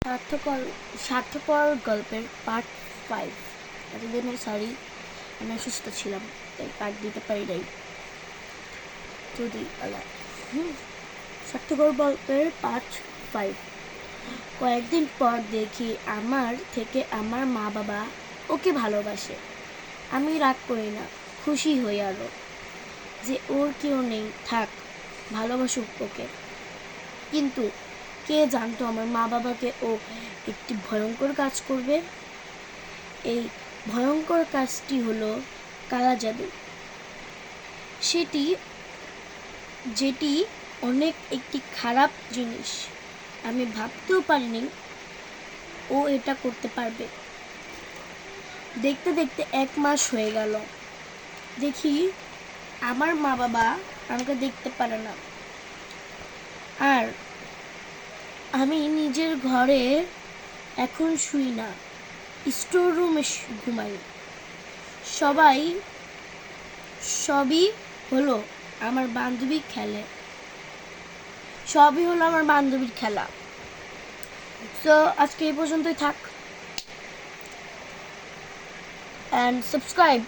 স্বার্থপর স্বার্থপর গল্পের পার্ট 5। এতদিনের সরি, আমি অসুস্থ ছিলাম তাই পার্ট দিতে পারি নাই। স্বার্থপর গল্পের পার্ট 5। কয়েকদিন পর দেখি আমার থেকে আমার মা বাবা ওকে ভালোবাসে। আমি রাগ করি না, খুশি হই আরো যে ওর কেউ নেই, থাক, ভালোবাসুক ওকে। কিন্তু কে জানতো আমার মা বাবাকে ও একটি ভয়ঙ্কর কাজ করবে। এই ভয়ঙ্কর কাজটি হলো কালা জাদু, যেটি অনেক একটি খারাপ জিনিস। আমি ভাবতেও পারিনি ও এটা করতে পারবে। দেখতে দেখতে 1 মাস হয়ে গেল। দেখি আমার মা বাবা আমাকে দেখতে পারে না, আর আমি নিজের ঘরে এখন শুই না, স্টোর রুমে ঘুমাই। সবই হলো আমার বান্ধবীর খেলা। তো আজকে এই পর্যন্তই থাক, and subscribe.